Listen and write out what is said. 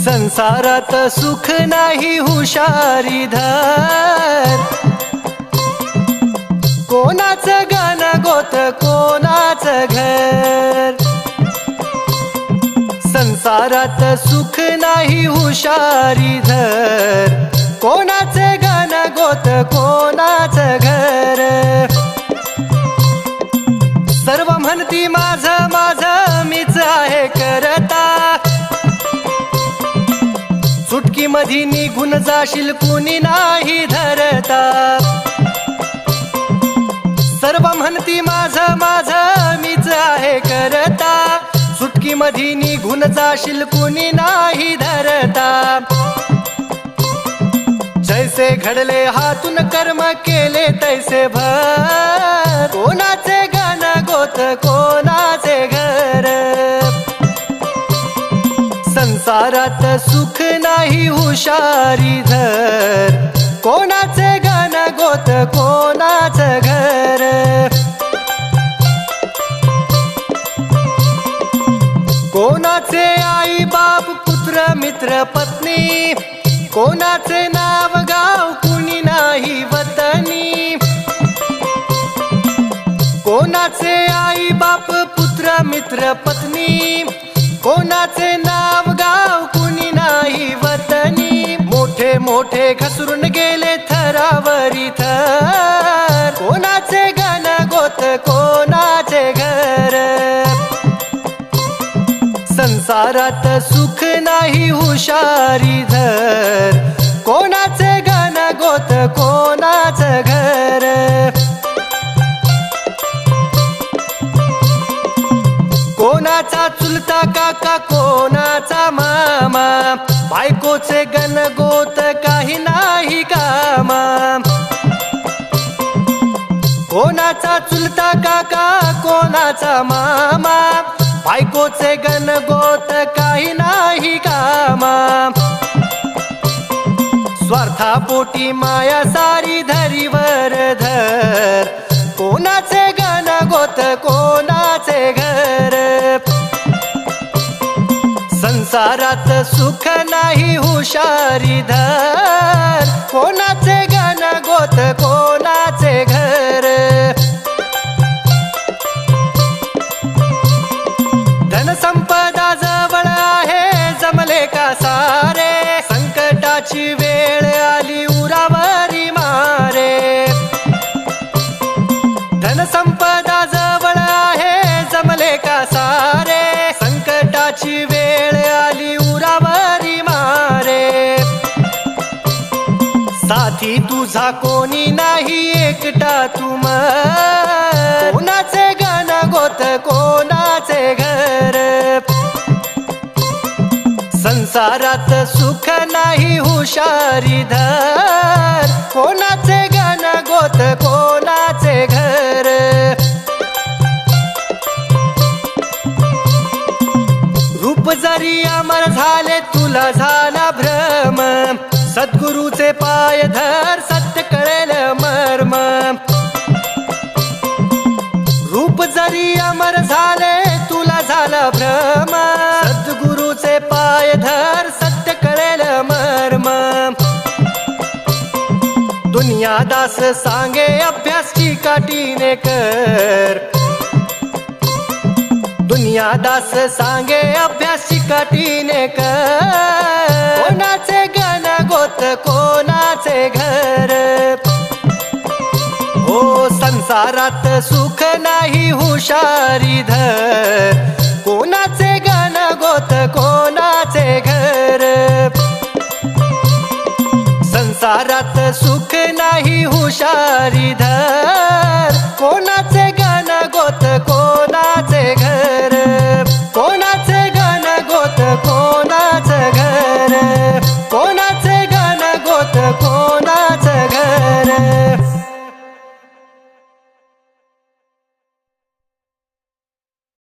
संसारात सुख नाही हुशारी धर, कोणाचं गाणं गोत कोणाचं घर. संसारात सुख नाही हुशारी धर, कोणाचे गाणं गोत कोणाचं घर. सर्व म्हणती माझं माझं मीच आहे करता, चुटकी मधी निघून जाशील कुणी नाही धरता. सर्व म्हणती माझं माझं मीच आहे करता, चुटकी मधी निघून जाशील कुणी नाही धरता. जैसे घडले हातून कर्म केले तैसे भर, कोणाचे गाणं गोत कोणाचे घर. संसारात सुख नाही हुशारी धर, कोणाचे गाणं गोत कोणाचं घर. कोणाचे आई बाप पुत्र मित्र पत्नी, कोणाचे नाव गाव कुणी नाही वतनी. कोणाचे आई बाप पुत्र मित्र पत्नी, कोणाचे नाव गाव कुणी नाही वतनी. मोठे मोठे घसरून गेले थरावरी थर, कोणाचे गाणं गोत कोणाचे घर. संसारात सुख नाही हुशारी धर, कोणाचे गाणं गोत कोणाचं घर. कोणाचा चुलता काका कोणाचा मामा, बायकोचे गण गोत काही नाही कामा. कोणाचा चुलता काका कोणाचा मामा, बायकोचे गण गोत काही नाही कामा. स्वार्थापोटी माया सारी धरीवर धर, कोणाचे गाणं गोत कोणाचे घर. संसारात सुख नाही हुशारी धर, कोणाचे गाणं गोत कोणाचे घर. धनसंपदा जवळ आहे जमले का सारे, संकटाची वेळ आली उरावरी मारे. धनसंपदा जवळ आहे जमले का सारे, संकटाची वेळ आली उरावरी मारे. साथी तुझा कोणी नाही एकटा तू मर, कोणाचे गाणं गोत कोणाचे घर. संसारात सुख नाही हुशारी धर, कोणाचे गाणं गोत कोणाचे घर. रूप जरी अमर झाले तुला झाला भ्रम, सद्गुरूचे पाय धर सत्य कळेल मर्म. रूप जरी अमर झाले तुला झाला भ्रम, सद्गुरूचे पाय धर सत्य कळेल मर्म. दुनियादास सांगे अभ्यास चिकाटीने कर, दुनियादास सांगे अभ्यास चिकाटीने कर. कोणाचे गाणं गोत कोणाचे घर. हो संसारात सुख नाही हुशारी धर, कोणाचे गाणं गोत कोणाचे घर. संसारात सुख नाही हुशारी धर, कोणाचे गाणं गोत कोणाचे घर.